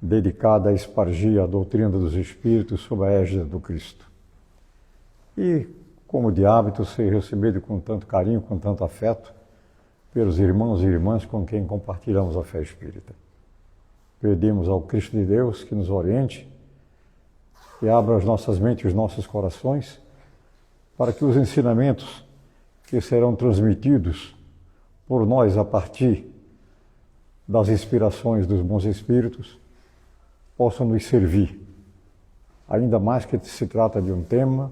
dedicada a espargir a doutrina dos Espíritos sob a égide do Cristo. E, como de hábito, ser recebido com tanto carinho, com tanto afeto, pelos irmãos e irmãs com quem compartilhamos a fé espírita. Pedimos ao Cristo de Deus que nos oriente e abra as nossas mentes e os nossos corações para que os ensinamentos que serão transmitidos por nós a partir das inspirações dos bons espíritos possam nos servir, ainda mais que se trata de um tema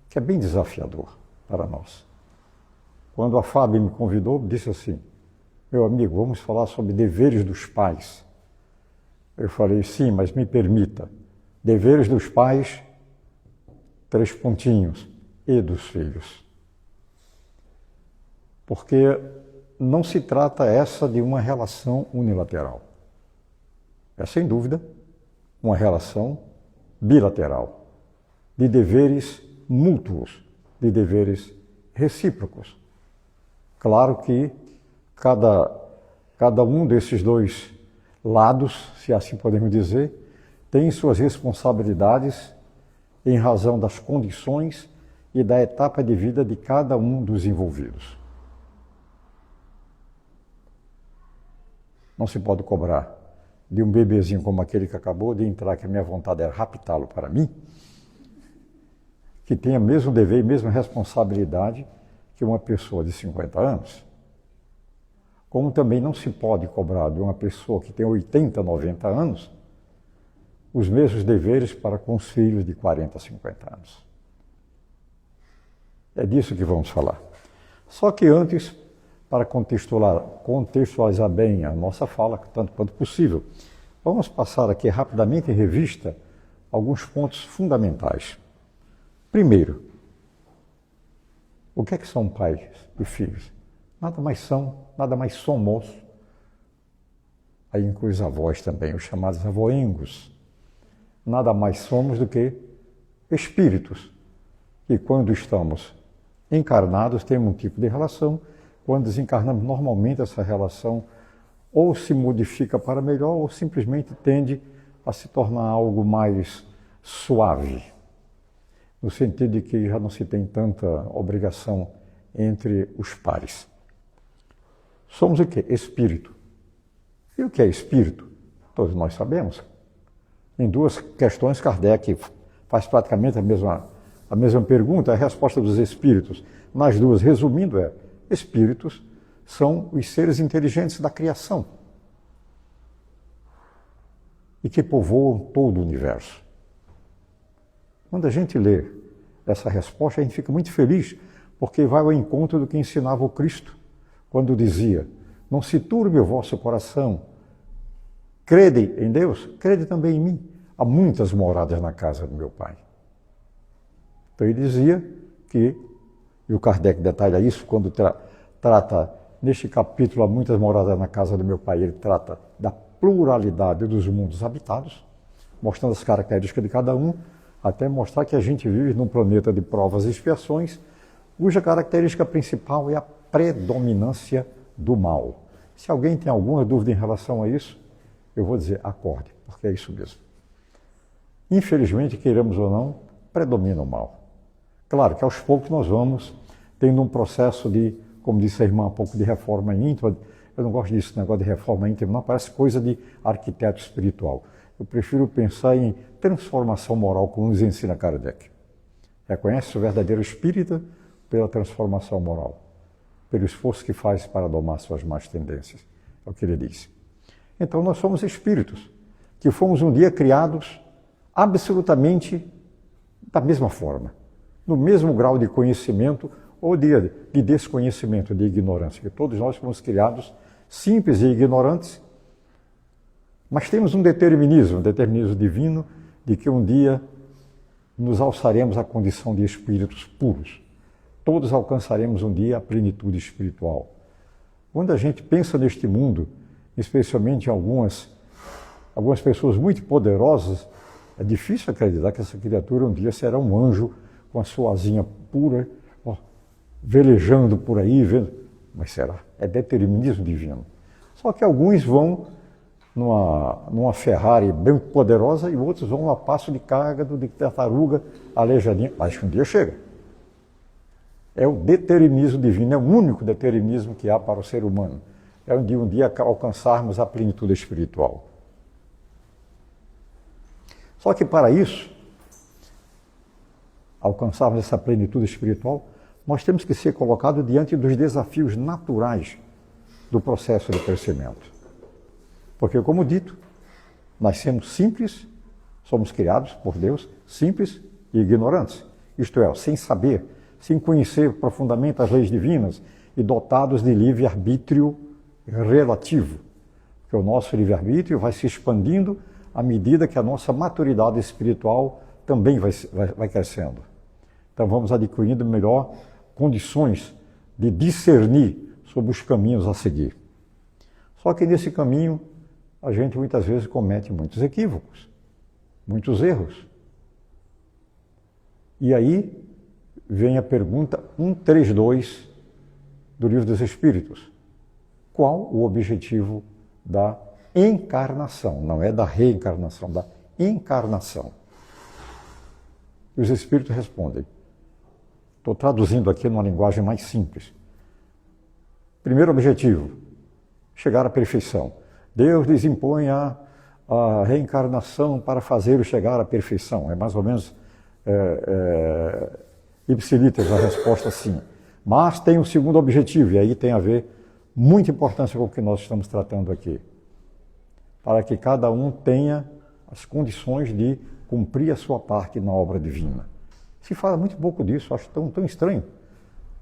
que é bem desafiador para nós. Quando a Fábio me convidou, disse assim: meu amigo, vamos falar sobre deveres dos pais. Eu falei, sim, mas me permita, deveres dos pais, 3 pontinhos, e dos filhos. Porque não se trata essa de uma relação unilateral. É, sem dúvida, uma relação bilateral, de deveres mútuos, de deveres recíprocos. Claro que cada um desses dois lados, se assim podemos dizer, tem suas responsabilidades em razão das condições e da etapa de vida de cada um dos envolvidos. Não se pode cobrar de um bebezinho como aquele que acabou de entrar, que a minha vontade era raptá-lo para mim, que tenha mesmo dever e mesma responsabilidade que uma pessoa de 50 anos. Como também não se pode cobrar de uma pessoa que tem 80, 90 anos os mesmos deveres para com os filhos de 40, 50 anos. É disso que vamos falar. Só que antes, para contextualizar bem a nossa fala, tanto quanto possível, vamos passar aqui rapidamente em revista alguns pontos fundamentais. Primeiro, o que é que são pais e filhos? Nada mais somos, aí inclui os avós também, os chamados avoengos. Nada mais somos do que espíritos, que quando estamos encarnados temos um tipo de relação, quando desencarnamos normalmente essa relação ou se modifica para melhor ou simplesmente tende a se tornar algo mais suave, no sentido de que já não se tem tanta obrigação entre os pares. Somos o quê? Espírito. E o que é espírito? Todos nós sabemos. Em 2 questões, Kardec faz praticamente a mesma pergunta, a resposta dos espíritos. Nas duas, resumindo, espíritos são os seres inteligentes da criação e que povoam todo o universo. Quando a gente lê essa resposta, a gente fica muito feliz, porque vai ao encontro do que ensinava o Cristo, quando dizia: não se turbe o vosso coração, crede em Deus, crede também em mim. Há muitas moradas na casa do meu Pai. Então ele dizia que, e o Kardec detalha isso quando trata, neste capítulo, há muitas moradas na casa do meu Pai, ele trata da pluralidade dos mundos habitados, mostrando as características de cada um, até mostrar que a gente vive num planeta de provas e expiações, cuja característica principal é a predominância do mal. Se alguém tem alguma dúvida em relação a isso, eu vou dizer, acorde, porque é isso mesmo. Infelizmente, queiramos ou não, predomina o mal. Claro que aos poucos nós vamos tendo um processo de, como disse a irmã, um pouco de reforma íntima. Eu não gosto disso, negócio de reforma íntima, não parece coisa de arquiteto espiritual. Eu prefiro pensar em transformação moral, como nos ensina Kardec. Reconhece o verdadeiro espírita pela transformação moral, pelo esforço que faz para domar suas más tendências. É o que ele diz. Então nós somos espíritos, que fomos um dia criados absolutamente da mesma forma, no mesmo grau de conhecimento ou de desconhecimento, de ignorância, que todos nós fomos criados simples e ignorantes, mas temos um determinismo divino, de que um dia nos alçaremos à condição de espíritos puros. Todos alcançaremos um dia a plenitude espiritual. Quando a gente pensa neste mundo, especialmente em algumas pessoas muito poderosas, é difícil acreditar que essa criatura um dia será um anjo com a sua asinha pura, velejando por aí, mas será? É determinismo divino. Só que alguns vão numa Ferrari bem poderosa e outros vão a passo de cágado, de tartaruga, aleijadinha, mas que um dia chega. É o determinismo divino, é o único determinismo que há para o ser humano. É de um dia alcançarmos a plenitude espiritual. Só que para isso, alcançarmos essa plenitude espiritual, nós temos que ser colocados diante dos desafios naturais do processo de crescimento. Porque, como dito, nascemos simples, somos criados por Deus simples e ignorantes. Isto é, sem saber, sem conhecer profundamente as leis divinas e dotados de livre-arbítrio relativo. Porque o nosso livre-arbítrio vai se expandindo à medida que a nossa maturidade espiritual também vai crescendo. Então vamos adquirindo melhor condições de discernir sobre os caminhos a seguir. Só que nesse caminho a gente muitas vezes comete muitos equívocos, muitos erros. E aí vem a pergunta 132 do Livro dos Espíritos. Qual o objetivo da encarnação? Não é da reencarnação, da encarnação. E os Espíritos respondem. Estou traduzindo aqui numa linguagem mais simples. Primeiro objetivo, chegar à perfeição. Deus lhes impõe a reencarnação para fazê-lo chegar à perfeição. É mais ou menos ipsilíteres a resposta sim. Mas tem um segundo objetivo, e aí tem a ver muita importância com o que nós estamos tratando aqui. Para que cada um tenha as condições de cumprir a sua parte na obra divina. Se fala muito pouco disso, acho tão estranho.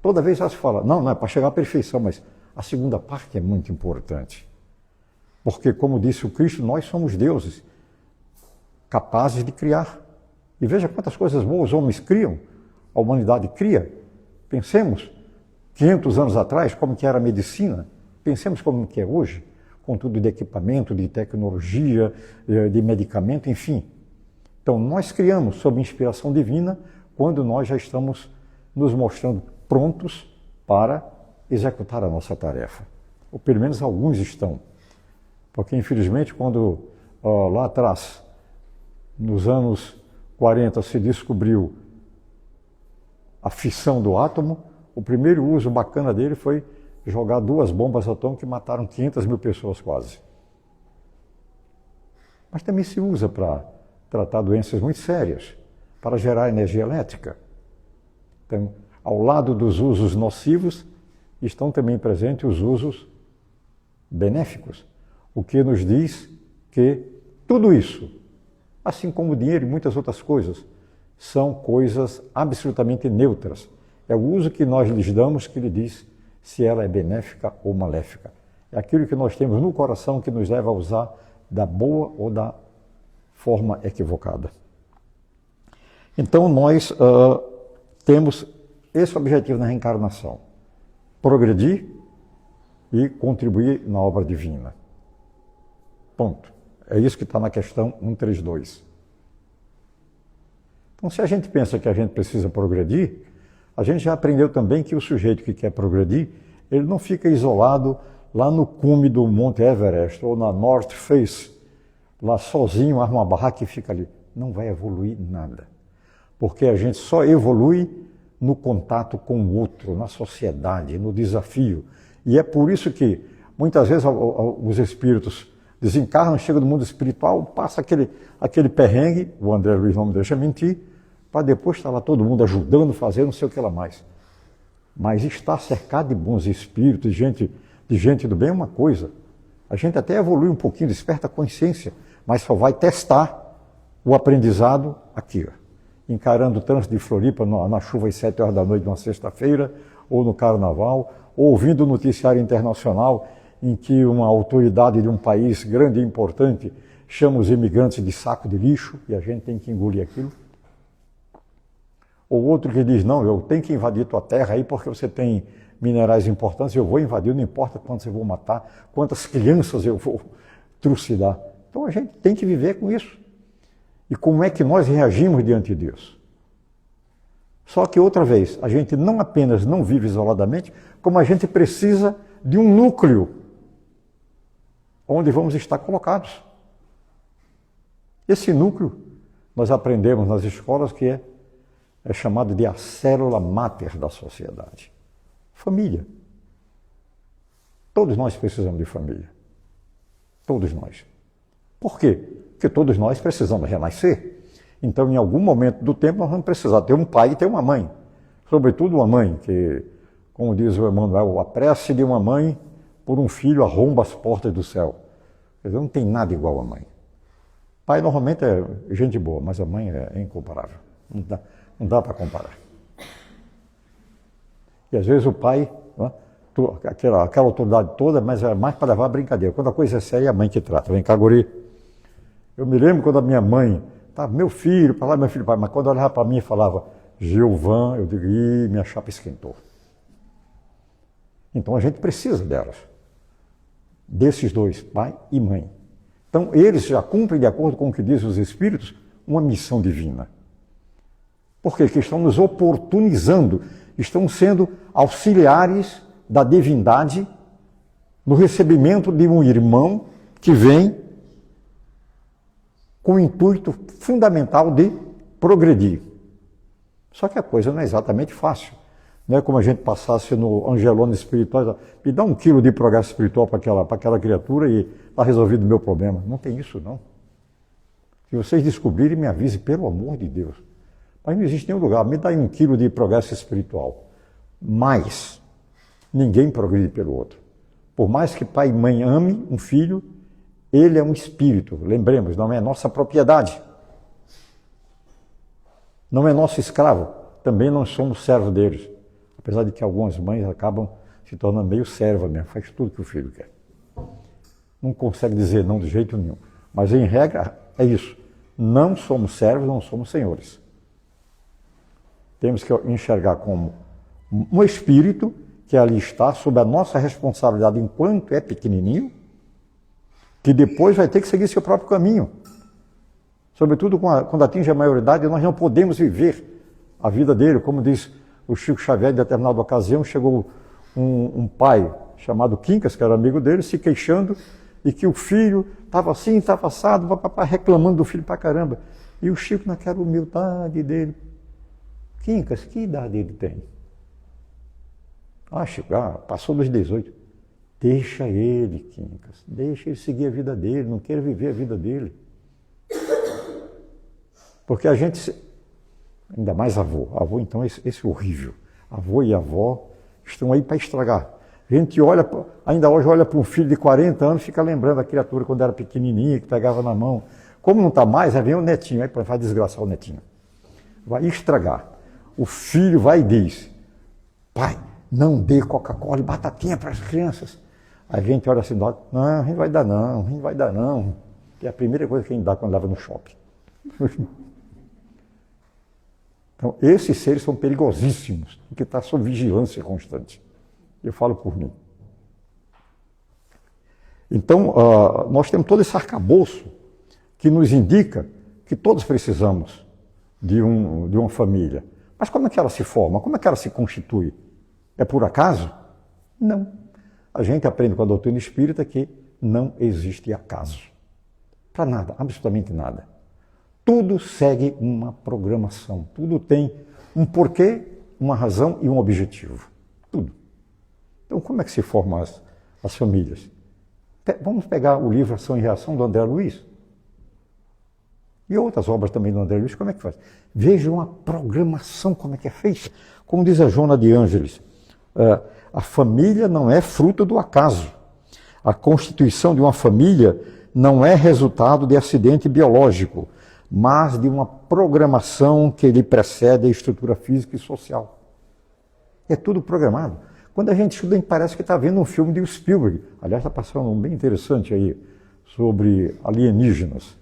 Toda vez já se fala, não é para chegar à perfeição, mas a segunda parte é muito importante. Porque, como disse o Cristo, nós somos deuses, capazes de criar. E veja quantas coisas boas os homens criam, a humanidade cria. Pensemos, 500 anos atrás, como que era a medicina, pensemos como que é hoje, com tudo de equipamento, de tecnologia, de medicamento, enfim. Então, nós criamos sob inspiração divina quando nós já estamos nos mostrando prontos para executar a nossa tarefa. Ou pelo menos alguns estão. Porque, infelizmente, quando lá atrás, nos anos 40, se descobriu a fissão do átomo, o primeiro uso bacana dele foi jogar 2 bombas atômicas que mataram 500 mil pessoas quase. Mas também se usa para tratar doenças muito sérias, para gerar energia elétrica. Então, ao lado dos usos nocivos, estão também presentes os usos benéficos. O que nos diz que tudo isso, assim como o dinheiro e muitas outras coisas, são coisas absolutamente neutras. É o uso que nós lhes damos que lhe diz se ela é benéfica ou maléfica. É aquilo que nós temos no coração que nos leva a usar da boa ou da forma equivocada. Então nós temos esse objetivo na reencarnação. Progredir e contribuir na obra divina. Ponto. É isso que está na questão 132. Então, se a gente pensa que a gente precisa progredir, a gente já aprendeu também que o sujeito que quer progredir, ele não fica isolado lá no cume do Monte Everest ou na North Face, lá sozinho, arma uma barraca e fica ali. Não vai evoluir nada. Porque a gente só evolui no contato com o outro, na sociedade, no desafio. E é por isso que, muitas vezes, os espíritos desencarnam, chegam no mundo espiritual, passa aquele perrengue, o André Luiz não me deixa mentir, para depois estar lá todo mundo ajudando, fazendo não sei o que lá mais. Mas estar cercado de bons espíritos, de gente do bem é uma coisa. A gente até evolui um pouquinho, desperta a consciência, mas só vai testar o aprendizado aqui, encarando o trânsito de Floripa na chuva às 7 horas da noite de uma sexta-feira, ou no carnaval, ou ouvindo o noticiário internacional em que uma autoridade de um país grande e importante chama os imigrantes de saco de lixo e a gente tem que engolir aquilo. Ou outro que diz, não, eu tenho que invadir tua terra aí porque você tem minerais importantes, eu vou invadir, não importa quantos eu vou matar, quantas crianças eu vou trucidar. Então a gente tem que viver com isso. E como é que nós reagimos diante disso? Só que outra vez, a gente não apenas não vive isoladamente, como a gente precisa de um núcleo onde vamos estar colocados. Esse núcleo nós aprendemos nas escolas que é chamado de a célula máter da sociedade. Família. Todos nós precisamos de família. Todos nós. Por quê? Porque todos nós precisamos renascer. Então, em algum momento do tempo, nós vamos precisar ter um pai e ter uma mãe. Sobretudo uma mãe, que, como diz o Emmanuel, a prece de uma mãe por um filho arromba as portas do céu. Quer dizer, não tem nada igual a mãe. Pai normalmente é gente boa, mas a mãe é incomparável. Não dá para comparar. E às vezes o pai, né, aquela autoridade toda, mas é mais para levar a brincadeira. Quando a coisa é séria, é a mãe que trata. Vem cá, guri. Eu me lembro quando a minha mãe, meu filho, para lá, meu filho, pai, mas quando ela olhava para mim e falava, Gilvan, eu digo, minha chapa esquentou. Então a gente precisa delas. Desses dois, pai e mãe. Então eles já cumprem, de acordo com o que dizem os Espíritos, uma missão divina. Por quê? Porque estão nos oportunizando, estão sendo auxiliares da divindade no recebimento de um irmão que vem com o intuito fundamental de progredir. Só que a coisa não é exatamente fácil. Não é como a gente passasse no Angelone espiritual, me dá 1 quilo de progresso espiritual para aquela criatura e está resolvido o meu problema. Não tem isso, não. Se vocês descobrirem, me avise, pelo amor de Deus. Mas não existe nenhum lugar, me dá 1 quilo de progresso espiritual. Mas ninguém progride pelo outro. Por mais que pai e mãe amem um filho, ele é um espírito. Lembremos, não é nossa propriedade. Não é nosso escravo. Também não somos servos deles. Apesar de que algumas mães acabam se tornando meio serva mesmo. Faz tudo que o filho quer. Não consegue dizer não de jeito nenhum. Mas em regra é isso. Não somos servos, não somos senhores. Temos que enxergar como um espírito que ali está sob a nossa responsabilidade enquanto é pequenininho, que depois vai ter que seguir seu próprio caminho. Sobretudo quando atinge a maioridade, nós não podemos viver a vida dele. Como diz o Chico Xavier, em determinada ocasião, chegou um pai chamado Quincas, que era amigo dele, se queixando e que o filho estava assim, estava assado, reclamando do filho pra caramba. E o Chico, naquela humildade dele, Quincas, que idade ele tem? Chico, passou dos 18. Deixa ele, Quincas, deixa ele seguir a vida dele, não queira viver a vida dele. Porque a gente, ainda mais avô então esse horrível, avô e avó estão aí para estragar. A gente olha, ainda hoje olha para um filho de 40 anos e fica lembrando a criatura quando era pequenininha, que pegava na mão. Como não está mais, aí vem o netinho, aí vai desgraçar o netinho. Vai estragar. O filho vai e diz, pai, não dê Coca-Cola e batatinha para as crianças. Aí a gente olha assim, não, a gente vai dar não, a gente vai dar não. Que é a primeira coisa que a gente dá quando leva no shopping. Então, esses seres são perigosíssimos, porque está sob vigilância constante. Eu falo por mim. Então, nós temos todo esse arcabouço que nos indica que todos precisamos de uma família. Mas como é que ela se forma? Como é que ela se constitui? É por acaso? Não. A gente aprende com a doutrina espírita que não existe acaso. Para nada, absolutamente nada. Tudo segue uma programação. Tudo tem um porquê, uma razão e um objetivo. Tudo. Então, como é que se formam as famílias? Vamos pegar o livro Ação e Reação do André Luiz. E outras obras também do André Luiz, como é que faz? Vejam a programação, como é que é feita. Como diz a Joana de Ângeles, a família não é fruto do acaso. A constituição de uma família não é resultado de acidente biológico, mas de uma programação que lhe precede a estrutura física e social. É tudo programado. Quando a gente estuda, a gente parece que está vendo um filme de Spielberg. Aliás, está passando um bem interessante aí, sobre alienígenas.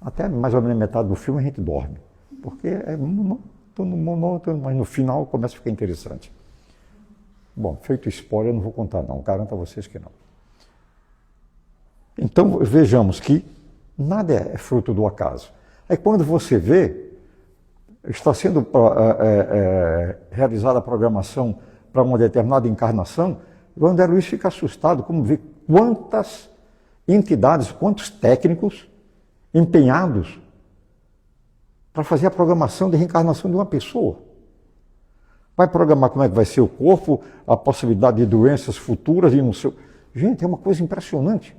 Até mais ou menos metade do filme a gente dorme, porque é monótono, mas no final começa a ficar interessante. Bom, feito spoiler, eu não vou contar não, garanto a vocês que não. Então, vejamos que nada é fruto do acaso. Aí quando você vê, está sendo realizada a programação para uma determinada encarnação, o André Luiz fica assustado, como vê quantas entidades, quantos técnicos empenhados para fazer a programação de reencarnação de uma pessoa. Vai programar como é que vai ser o corpo, a possibilidade de doenças futuras e não sei. Gente, é uma coisa impressionante.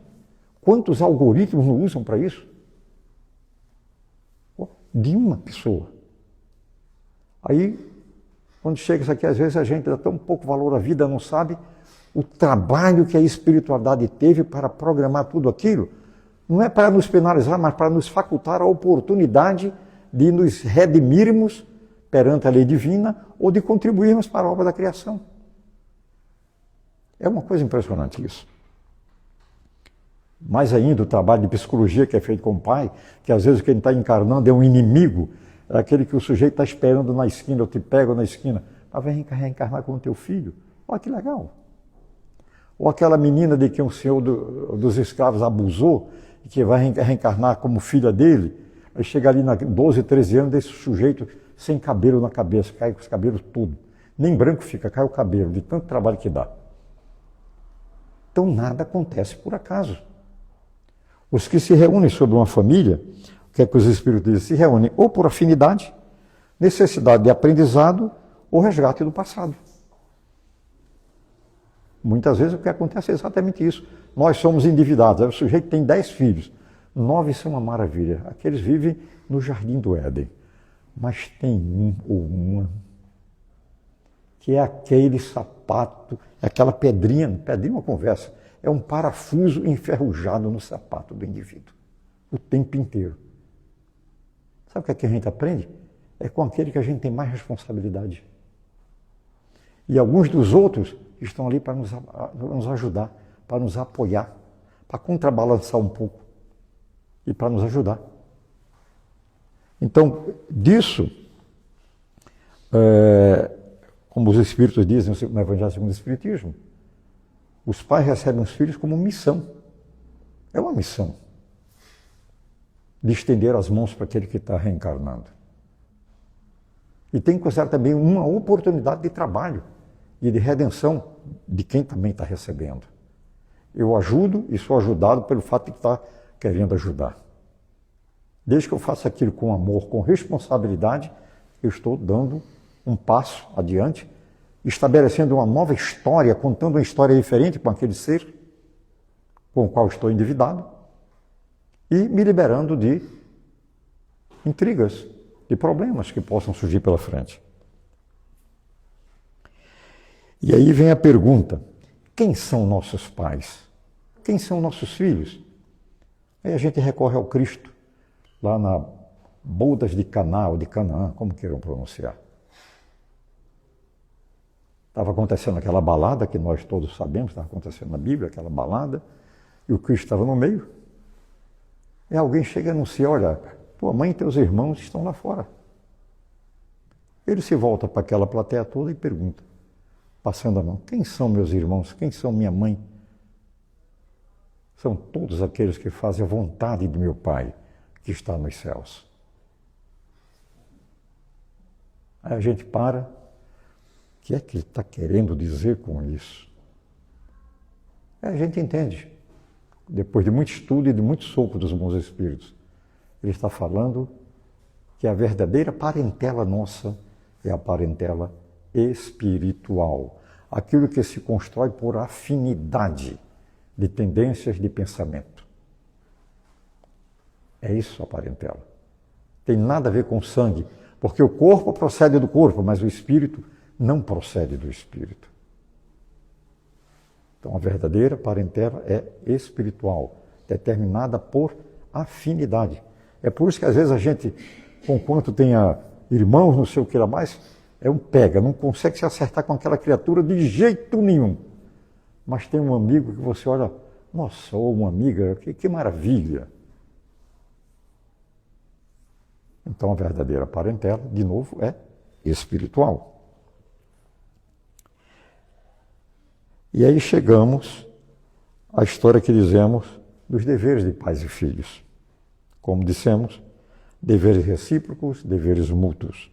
Quantos algoritmos não usam para isso? De uma pessoa. Aí, quando chega isso aqui, às vezes a gente dá tão pouco valor à vida, não sabe o trabalho que a espiritualidade teve para programar tudo aquilo. Não é para nos penalizar, mas para nos facultar a oportunidade de nos redimirmos perante a lei divina ou de contribuirmos para a obra da criação. É uma coisa impressionante isso. Mais ainda o trabalho de psicologia que é feito com o pai, que às vezes quem está encarnando é um inimigo, é aquele que o sujeito está esperando na esquina, eu te pego na esquina, para reencarnar com o teu filho. Olha que legal. Ou aquela menina de que um senhor dos escravos abusou, e que vai reencarnar como filha dele, aí chega ali na 12, 13 anos, desse sujeito sem cabelo na cabeça, cai com os cabelos tudo. Nem branco fica, cai o cabelo, de tanto trabalho que dá. Então nada acontece por acaso. Os que se reúnem sobre uma família, o que é que os espíritos dizem? Se reúnem ou por afinidade, necessidade de aprendizado ou resgate do passado. Muitas vezes o que acontece é exatamente isso. Nós somos endividados, aí o sujeito tem 10 filhos, 9 são uma maravilha, aqueles vivem no jardim do Éden. Mas tem um ou uma que é aquele sapato, aquela pedrinha é uma conversa, é um parafuso enferrujado no sapato do indivíduo, o tempo inteiro. Sabe o que é que a gente aprende? É com aquele que a gente tem mais responsabilidade. E alguns dos outros estão ali para nos ajudar, para nos apoiar, para contrabalançar um pouco e para nos ajudar. Então, disso, como os Espíritos dizem no Evangelho segundo o Espiritismo, os pais recebem os filhos como missão. É uma missão de estender as mãos para aquele que está reencarnando. E tem que considerar também uma oportunidade de trabalho e de redenção de quem também está recebendo. Eu ajudo e sou ajudado pelo fato de estar querendo ajudar. Desde que eu faça aquilo com amor, com responsabilidade, eu estou dando um passo adiante, estabelecendo uma nova história, contando uma história diferente com aquele ser com o qual estou endividado e me liberando de intrigas, de problemas que possam surgir pela frente. E aí vem a pergunta: quem são nossos pais? Quem são nossos filhos? Aí a gente recorre ao Cristo, lá na Bodas de Caná ou de Canaã, como queiram pronunciar. Estava acontecendo aquela balada que nós todos sabemos, estava acontecendo na Bíblia, aquela balada, e o Cristo estava no meio. E alguém chega e anuncia: olha, tua mãe e teus irmãos estão lá fora. Ele se volta para aquela plateia toda e pergunta, passando a mão: quem são meus irmãos? Quem são minha mãe? São todos aqueles que fazem a vontade do meu Pai, que está nos céus. Aí a gente para, o que é que ele está querendo dizer com isso? Aí a gente entende, depois de muito estudo e de muito sopro dos bons espíritos. Ele está falando que a verdadeira parentela nossa é a parentela espiritual. Aquilo que se constrói por afinidade de tendências de pensamento. É isso a parentela. Tem nada a ver com sangue, porque o corpo procede do corpo, mas o espírito não procede do espírito. Então a verdadeira parentela é espiritual, determinada por afinidade. É por isso que às vezes a gente, conquanto tenha irmãos, não sei o que lá mais, é um pega, não consegue se acertar com aquela criatura de jeito nenhum. Mas tem um amigo que você olha, nossa, ou uma amiga, que maravilha. Então a verdadeira parentela, de novo, é espiritual. E aí chegamos à história que dizemos dos deveres de pais e filhos. Como dissemos, deveres recíprocos, deveres mútuos.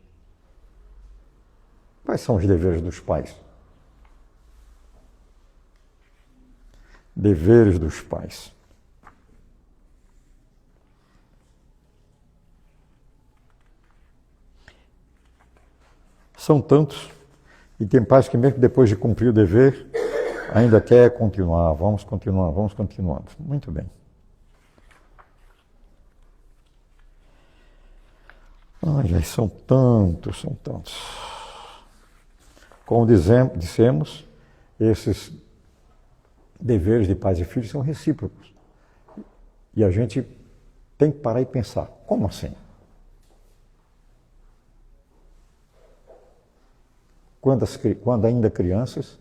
Quais são os deveres dos pais? Deveres dos pais. São tantos, e tem pais que mesmo depois de cumprir o dever, ainda quer continuar, vamos continuando. Muito bem. Ai, são tantos. Como dissemos, esses deveres de pais e filhos são recíprocos. E a gente tem que parar e pensar, como assim? Quando ainda crianças,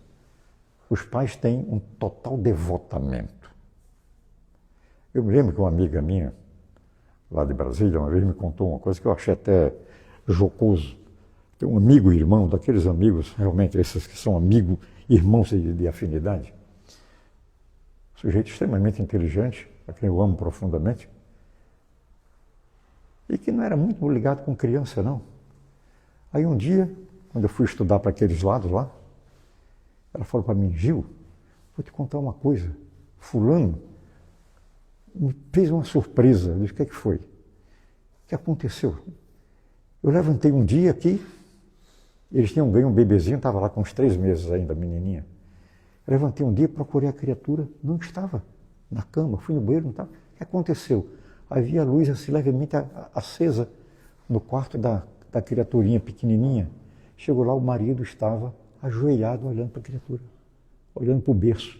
os pais têm um total devotamento. Eu me lembro que uma amiga minha, lá de Brasília, uma vez me contou uma coisa que eu achei até jocoso. Tem um amigo irmão, daqueles amigos, realmente, esses que são amigos, irmãos de afinidade. Sujeito extremamente inteligente, a quem eu amo profundamente. E que não era muito ligado com criança, não. Aí um dia, quando eu fui estudar para aqueles lados lá, ela falou para mim, Gil, vou te contar uma coisa. Fulano me fez uma surpresa. Eu disse, o que é que foi? O que aconteceu? Eu levantei um dia aqui, eles tinham ganho um bebezinho, estava lá com uns 3 meses ainda, menininha. Eu levantei um dia, procurei a criatura, não estava na cama, fui no banheiro, não estava. O que aconteceu? Havia a luz assim, levemente acesa no quarto da criaturinha pequenininha. Chegou lá, o marido estava ajoelhado olhando para a criatura, olhando para o berço.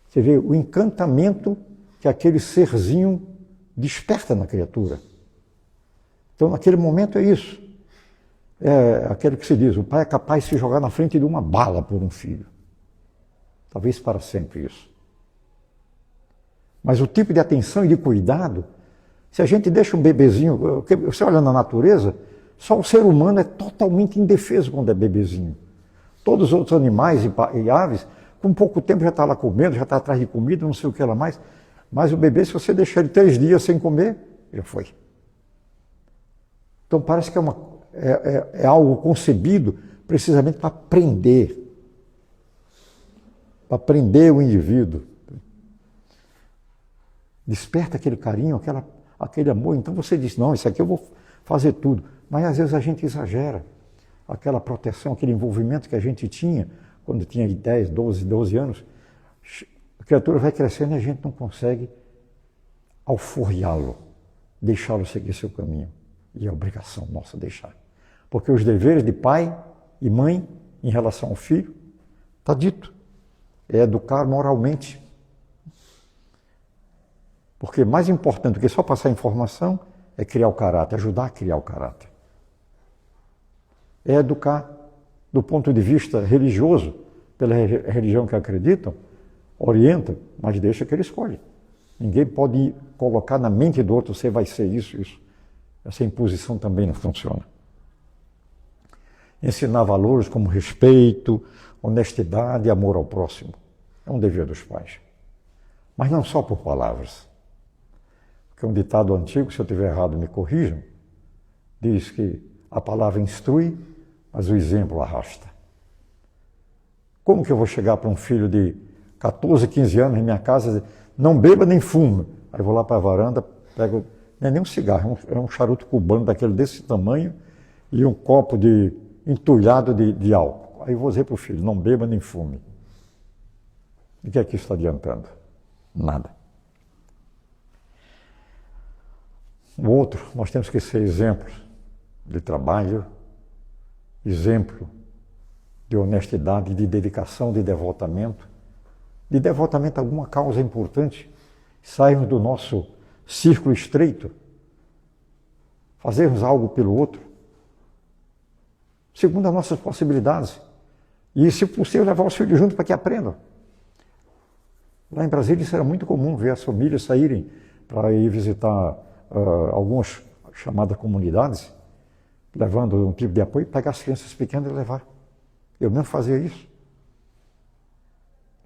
Você vê o encantamento que aquele serzinho desperta na criatura. Então, naquele momento é isso. É aquele que se diz, o pai é capaz de se jogar na frente de uma bala por um filho. Talvez para sempre isso. Mas o tipo de atenção e de cuidado, se a gente deixa um bebezinho, você olha na natureza, só o ser humano é totalmente indefeso quando é bebezinho. Todos os outros animais e aves, com pouco tempo já está lá comendo, já está atrás de comida, não sei o que lá mais. Mas o bebê, se você deixar ele 3 dias sem comer, já foi. Então parece que é algo concebido precisamente para prender o indivíduo. Desperta aquele carinho, aquele amor. Então você diz, não, isso aqui eu vou fazer tudo. Mas às vezes a gente exagera. Aquela proteção, aquele envolvimento que a gente tinha quando tinha 10, 12 anos. A criatura vai crescendo e a gente não consegue alforriá-lo, deixá-lo seguir seu caminho. E é obrigação nossa deixar. Porque os deveres de pai e mãe em relação ao filho, está dito, é educar moralmente. Porque mais importante do que só passar informação é criar o caráter, ajudar a criar o caráter. É educar do ponto de vista religioso, pela religião que acreditam, orienta, mas deixa que ele escolhe. Ninguém pode colocar na mente do outro, você vai ser isso. Essa imposição também não funciona. Ensinar valores como respeito, honestidade e amor ao próximo. É um dever dos pais. Mas não só por palavras. Porque um ditado antigo, se eu estiver errado me corrijam, diz que a palavra instrui, mas o exemplo arrasta. Como que eu vou chegar para um filho de 14, 15 anos em minha casa e dizer, não beba nem fume? Aí eu vou lá para a varanda, pego, não é nem um cigarro, é um charuto cubano daquele desse tamanho e um copo entulhado de álcool. Aí eu vou dizer para o filho, não beba nem fume. E o que é que isso está adiantando? Nada. O outro, nós temos que ser exemplos de trabalho, exemplo de honestidade, de dedicação, de devotamento a alguma causa importante, sairmos do nosso círculo estreito, fazermos algo pelo outro, segundo as nossas possibilidades. E, se possível, levar os filhos junto para que aprendam. Lá em Brasília isso era muito comum, ver as famílias saírem para ir visitar algumas chamadas comunidades, levando um tipo de apoio, pegar as crianças pequenas e levar. Eu mesmo fazia isso.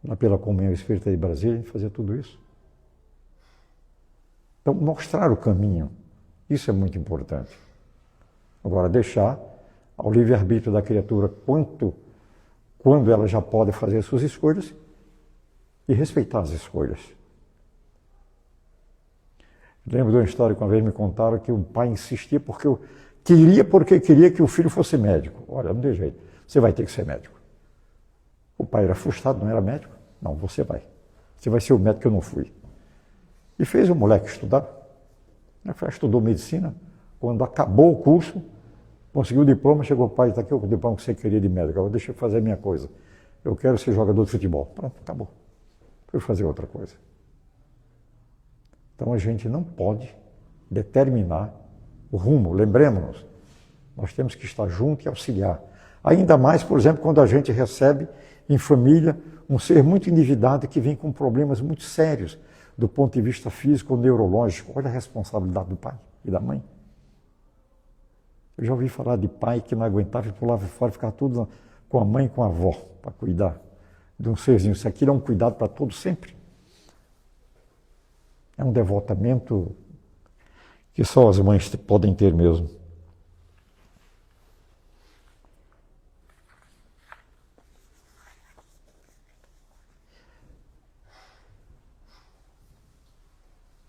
Lá pela Comunhão Espírita de Brasília, a gente fazia tudo isso. Então, mostrar o caminho, isso é muito importante. Agora, deixar ao livre-arbítrio da criatura quando ela já pode fazer as suas escolhas e respeitar as escolhas. Lembro de uma história que uma vez me contaram que o pai insistia porque queria que o filho fosse médico. Olha, não tem jeito, você vai ter que ser médico. O pai era frustrado, não era médico. Não, você vai. Você vai ser o médico que eu não fui. E fez o moleque estudar. Estudou medicina. Quando acabou o curso, conseguiu o diploma, chegou o pai, está aqui o diploma que você queria de médico. Agora deixa eu fazer a minha coisa. Eu quero ser jogador de futebol. Pronto, acabou. Foi fazer outra coisa. Então a gente não pode determinar o rumo. Lembremos-nos, nós temos que estar junto e auxiliar. Ainda mais, por exemplo, quando a gente recebe em família um ser muito endividado que vem com problemas muito sérios do ponto de vista físico ou neurológico. Olha a responsabilidade do pai e da mãe. Eu já ouvi falar de pai que não aguentava e pulava fora, ficava tudo com a mãe e com a avó para cuidar de um serzinho. Isso aqui é um cuidado para todos sempre. É um devotamento que só as mães podem ter mesmo.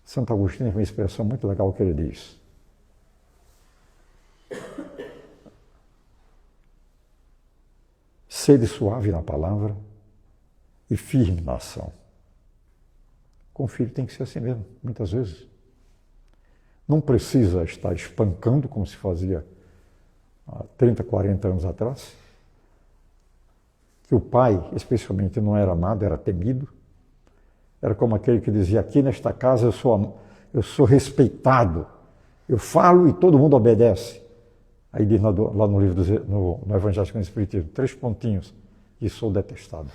Santo Agostinho tem uma expressão muito legal que ele diz. Sede suave na palavra e firme na ação. Com o filho tem que ser assim mesmo, muitas vezes. Não precisa estar espancando como se fazia há 30, 40 anos atrás. Que o pai, especialmente, não era amado, era temido. Era como aquele que dizia, aqui nesta casa eu sou respeitado. Eu falo e todo mundo obedece. Aí diz lá no livro, no Evangelho segundo o Espiritismo, 3 pontinhos, e sou detestado.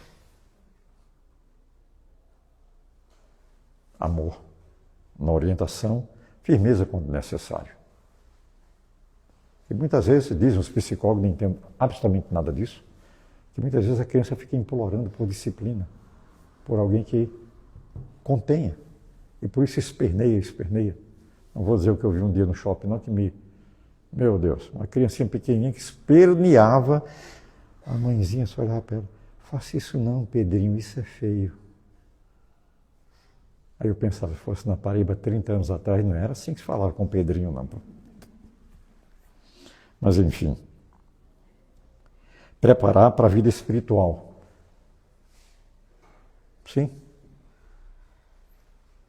Amor, na orientação, firmeza quando necessário. E muitas vezes, dizem os psicólogos, não entendo absolutamente nada disso, que muitas vezes a criança fica implorando por disciplina, por alguém que contenha. E por isso esperneia. Não vou dizer o que eu vi um dia no shopping, não, que meu Deus, uma criancinha pequenininha que esperneava, a mãezinha só olhava para ela, faça isso não, Pedrinho, isso é feio. Aí eu pensava, se fosse na Paraíba 30 anos atrás, não era assim que se falava com o Pedrinho, não. Mas enfim, preparar para a vida espiritual. Sim,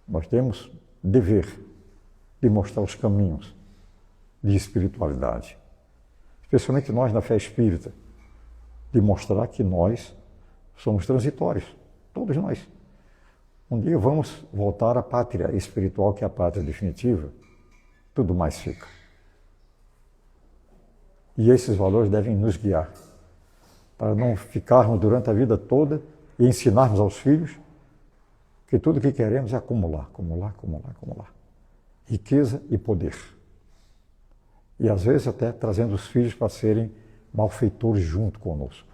nós temos dever de mostrar os caminhos de espiritualidade. Especialmente nós na fé espírita, de mostrar que nós somos transitórios, todos nós. Um dia vamos voltar à pátria espiritual, que é a pátria definitiva, tudo mais fica. E esses valores devem nos guiar, para não ficarmos durante a vida toda e ensinarmos aos filhos que tudo que queremos é acumular. Riqueza e poder. E às vezes até trazendo os filhos para serem malfeitores junto conosco.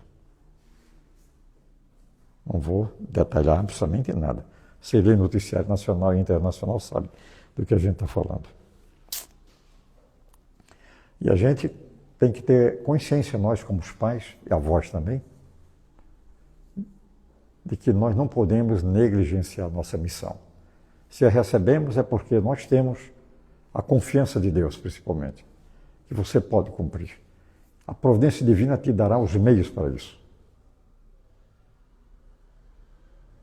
Não vou detalhar absolutamente nada. Se lê noticiário nacional e internacional, sabe do que a gente está falando. E a gente tem que ter consciência, nós como os pais, e avós também, de que nós não podemos negligenciar a nossa missão. Se a recebemos é porque nós temos a confiança de Deus, principalmente, que você pode cumprir. A providência divina te dará os meios para isso.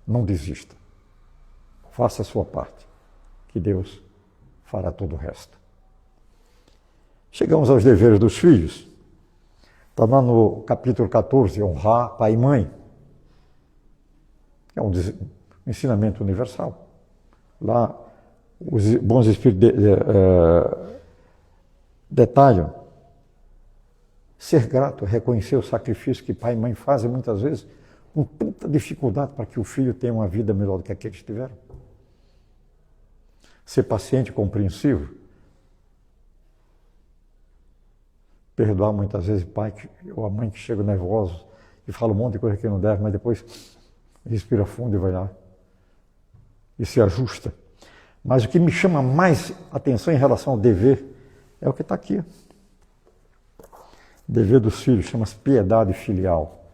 Não desista. Faça a sua parte, que Deus fará todo o resto. Chegamos aos deveres dos filhos. Está lá no capítulo 14, honrar pai e mãe. É um ensinamento universal. Lá, os bons espíritos detalham. Ser grato, reconhecer o sacrifício que pai e mãe fazem muitas vezes com tanta dificuldade para que o filho tenha uma vida melhor do que a que eles tiveram. Ser paciente e compreensivo. Perdoar muitas vezes o pai ou a mãe que chegam nervosos e falam um monte de coisa que não deve, mas depois respira fundo e vai lá e se ajusta. Mas o que me chama mais atenção em relação ao dever é o que está aqui. Dever dos filhos, chama-se piedade filial.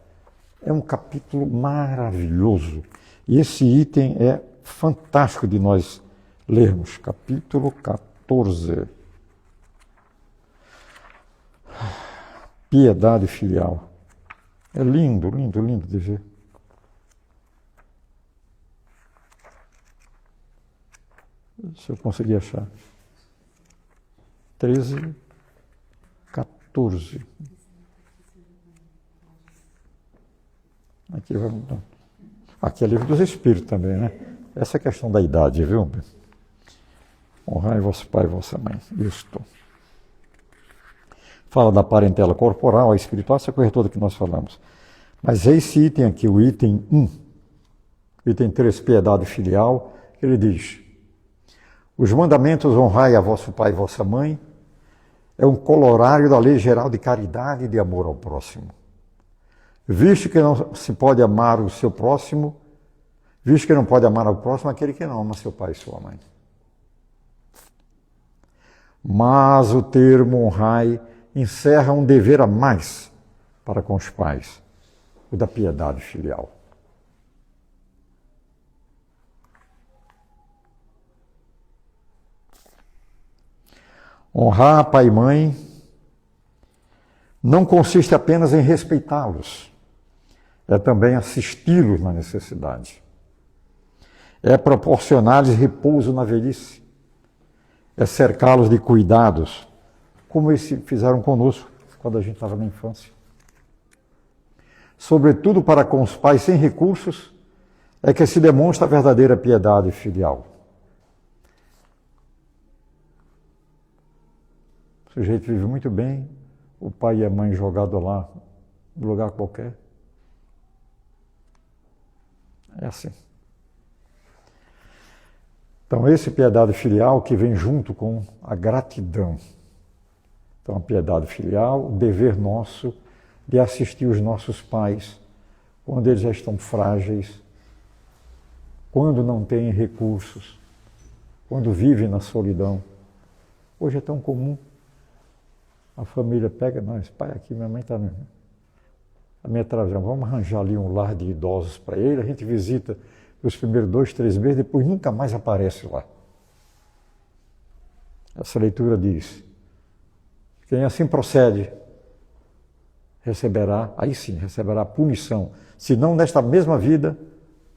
É um capítulo maravilhoso E esse item é fantástico de nós lermos. Capítulo 14. Piedade filial. É lindo, lindo, lindo de ver. Se eu conseguir achar. 13, 14. Aqui é livro dos Espíritos também, né? Essa é a questão da idade, viu? Honrai vosso pai e vossa mãe. Isto. Fala da parentela corporal, a espiritual, essa coisa toda que nós falamos. Mas esse item aqui, o item 1, item 3, piedade filial, ele diz: os mandamentos honrai a vosso pai e vossa mãe é um colorário da lei geral de caridade e de amor ao próximo. Visto que não se pode amar o seu próximo, visto que não pode amar ao próximo aquele que não ama seu pai e sua mãe. Mas o termo honrai encerra um dever a mais para com os pais, o da piedade filial. Honrar pai e mãe não consiste apenas em respeitá-los, é também assisti-los na necessidade. É proporcionar-lhes repouso na velhice. É cercá-los de cuidados, como eles fizeram conosco quando a gente estava na infância. Sobretudo para com os pais sem recursos, é que se demonstra a verdadeira piedade filial. O sujeito vive muito bem, o pai e a mãe jogados lá, em lugar qualquer. É assim. Então, esse piedade filial que vem junto com a gratidão. Então, a piedade filial, o dever nosso de assistir os nossos pais quando eles já estão frágeis, quando não têm recursos, quando vivem na solidão. Hoje é tão comum. A família pega, nós, pai aqui, minha mãe está... A minha travessão, vamos arranjar ali um lar de idosos para ele, a gente visita os primeiros 2, 3 meses, depois nunca mais aparece lá. Essa leitura diz: quem assim procede, receberá, aí sim, receberá punição, se não nesta mesma vida,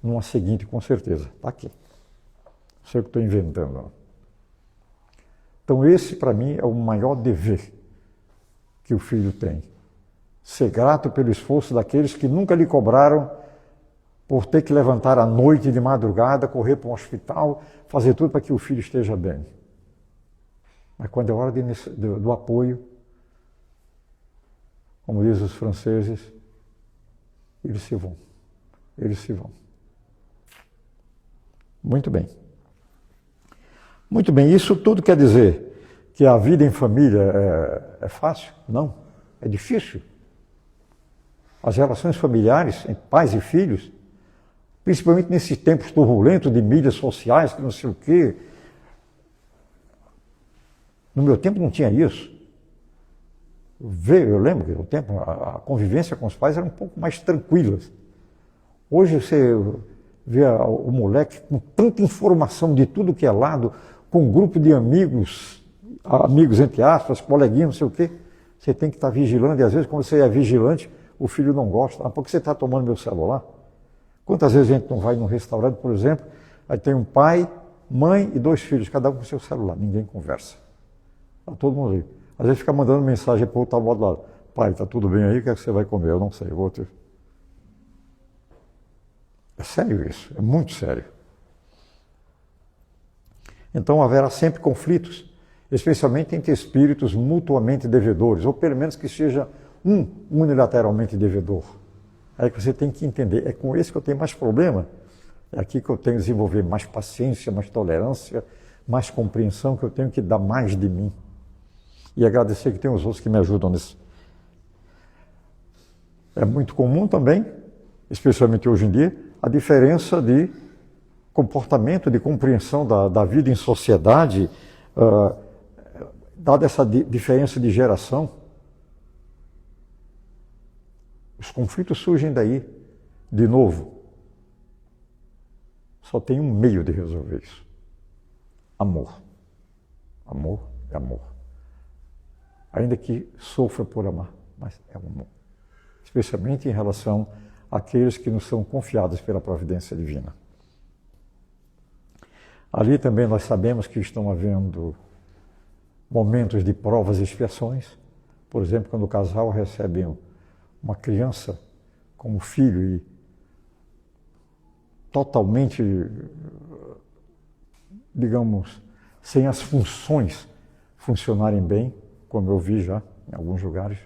numa seguinte, com certeza. Está aqui. Não sei o que estou inventando. Não. Então esse, para mim, é o maior dever que o filho tem. Ser grato pelo esforço daqueles que nunca lhe cobraram por ter que levantar à noite de madrugada, correr para um hospital, fazer tudo para que o filho esteja bem. Mas quando é hora do apoio, como dizem os franceses, eles se vão. Eles se vão. Muito bem. Muito bem, isso tudo quer dizer que a vida em família é fácil? Não, é difícil. As relações familiares entre pais e filhos, principalmente nesses tempos turbulentos de mídias sociais, que não sei o quê. No meu tempo não tinha isso. Eu lembro que no tempo a convivência com os pais era um pouco mais tranquila. Hoje você vê o moleque com tanta informação de tudo que é lado, com um grupo de amigos entre aspas, coleguinhas, não sei o quê. Você tem que estar vigilando, e às vezes quando você é vigilante, o filho não gosta. Ah, por que você está tomando meu celular? Quantas vezes a gente não vai num restaurante, por exemplo, aí tem um pai, mãe e 2 filhos, cada um com seu celular, ninguém conversa. Está todo mundo ali. Às vezes fica mandando mensagem para o outro lado do lado. Pai, está tudo bem aí? O que é que você vai comer? Eu não sei. É sério isso, é muito sério. Então haverá sempre conflitos, especialmente entre espíritos mutuamente devedores, ou pelo menos que seja um unilateralmente devedor. É que você tem que entender, é com esse que eu tenho mais problema, é aqui que eu tenho que desenvolver mais paciência, mais tolerância, mais compreensão, que eu tenho que dar mais de mim. E agradecer que tem os outros que me ajudam nisso. É muito comum também, especialmente hoje em dia, a diferença de comportamento, de compreensão da vida em sociedade, dada essa diferença de geração. Os conflitos surgem daí, de novo. só tem um meio de resolver isso: amor. Amor é amor. Ainda que sofra por amar, mas é o amor. Especialmente em relação àqueles que nos são confiados pela providência divina. Ali também nós sabemos que estão havendo momentos de provas e expiações. Por exemplo, quando o casal recebe uma criança como filho e totalmente, digamos, sem as funções funcionarem bem, como eu vi já em alguns lugares.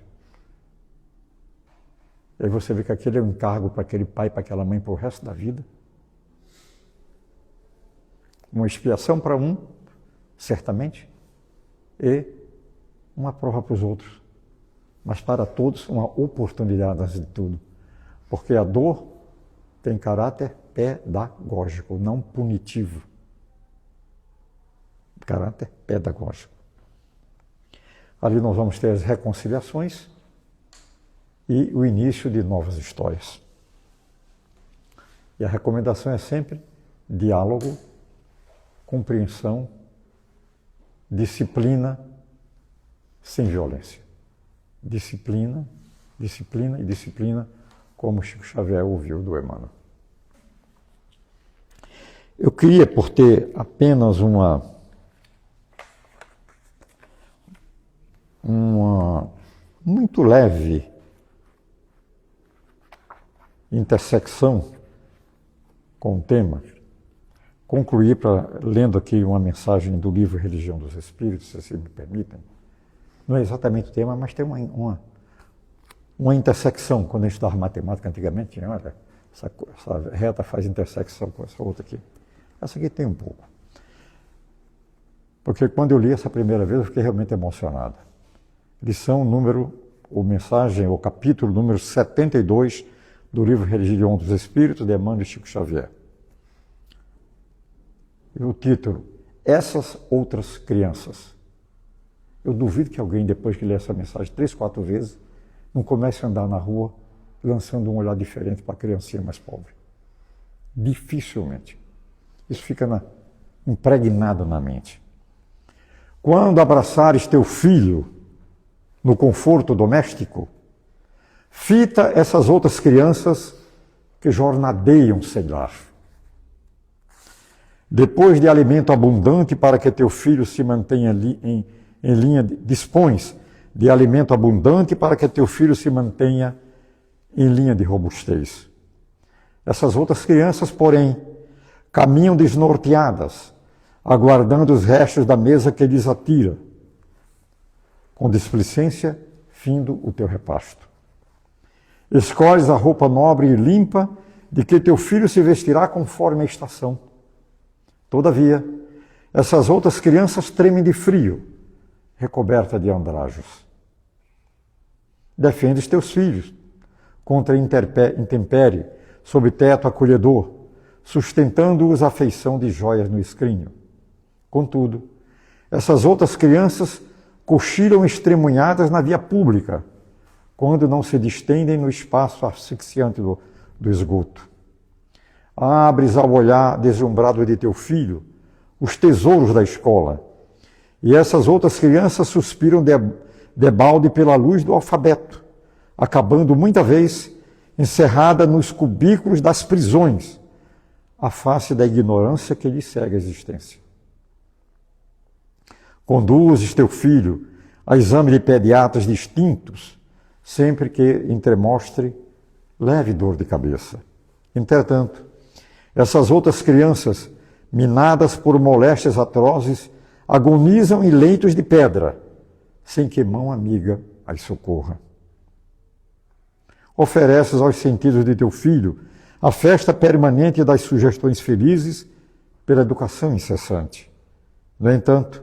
E aí você vê que aquele é um encargo para aquele pai, para aquela mãe, para o resto da vida. Uma expiação para um, certamente, e uma prova para os outros. Mas para todos, uma oportunidade antes de tudo. Porque a dor tem caráter pedagógico, não punitivo. Caráter pedagógico. Ali nós vamos ter as reconciliações e o início de novas histórias. E a recomendação é sempre diálogo, compreensão, disciplina, sem violência. Disciplina, disciplina e disciplina, como Chico Xavier ouviu do Emmanuel. Eu queria, por ter apenas uma muito leve intersecção com o tema, concluir lendo aqui uma mensagem do livro Religião dos Espíritos, se me permitem. Não é exatamente o tema, mas tem uma intersecção. Quando a gente estudava matemática antigamente, tinha, olha, essa reta faz intersecção com essa outra aqui. Essa aqui tem um pouco. Porque quando eu li essa primeira vez, eu fiquei realmente emocionado. Lição ou mensagem, ou capítulo número 72 do livro Religião dos Espíritos, de Emmanuel e Chico Xavier. E o título, Essas Outras Crianças. Eu duvido que alguém, depois que lê essa mensagem 3, 4 vezes, não comece a andar na rua lançando um olhar diferente para a criancinha mais pobre. Dificilmente. Isso fica impregnado na mente. Quando abraçares teu filho no conforto doméstico, fita essas outras crianças que jornadeiam sem lar. Depois de alimento abundante para que teu filho se mantenha em linha, dispões de alimento abundante para que teu filho se mantenha em linha de robustez. Essas outras crianças, porém, caminham desnorteadas, aguardando os restos da mesa que lhes atira. Com displicência, findo o teu repasto. Escolhes a roupa nobre e limpa de que teu filho se vestirá conforme a estação. Todavia, essas outras crianças tremem de frio, recoberta de andrajos. Defendes teus filhos contra a intempérie, sob teto acolhedor, sustentando-os à feição de joias no escrínio. Contudo, essas outras crianças cochilam estremunhadas na via pública, quando não se distendem no espaço asfixiante do esgoto. Abres ao olhar deslumbrado de teu filho os tesouros da escola, e essas outras crianças suspiram debalde pela luz do alfabeto, acabando muita vez encerrada nos cubículos das prisões, à face da ignorância que lhe cega a existência. Conduzes teu filho a exame de pediatras distintos, sempre que entremostre leve dor de cabeça. Entretanto, essas outras crianças, minadas por moléstias atrozes, agonizam em leitos de pedra, sem que mão amiga as socorra. Ofereces aos sentidos de teu filho a festa permanente das sugestões felizes pela educação incessante. No entanto,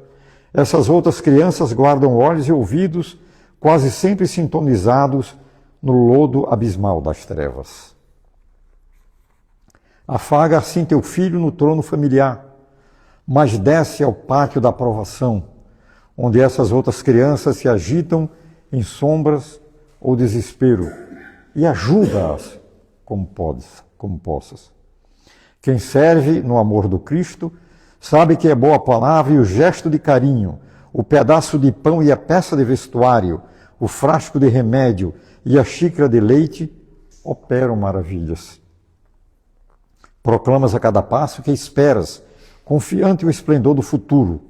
essas outras crianças guardam olhos e ouvidos quase sempre sintonizados no lodo abismal das trevas. Afaga assim teu filho no trono familiar, mas desce ao pátio da provação, onde essas outras crianças se agitam em sombras ou desespero, e ajuda-as como possas. Quem serve no amor do Cristo sabe que é boa a palavra e o gesto de carinho, o pedaço de pão e a peça de vestuário, o frasco de remédio e a xícara de leite operam maravilhas. Proclamas a cada passo que esperas, confiante o esplendor do futuro,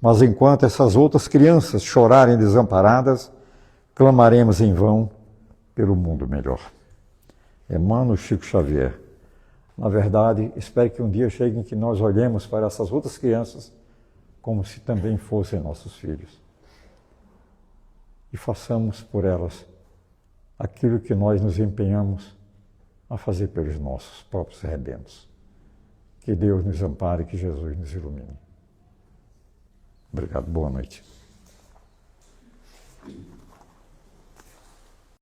mas enquanto essas outras crianças chorarem desamparadas, clamaremos em vão pelo mundo melhor. Emmanuel Chico Xavier. Na verdade, espero que um dia chegue em que nós olhemos para essas outras crianças como se também fossem nossos filhos. E façamos por elas aquilo que nós nos empenhamos a fazer pelos nossos próprios rebentos. Que Deus nos ampare e que Jesus nos ilumine. Obrigado, boa noite.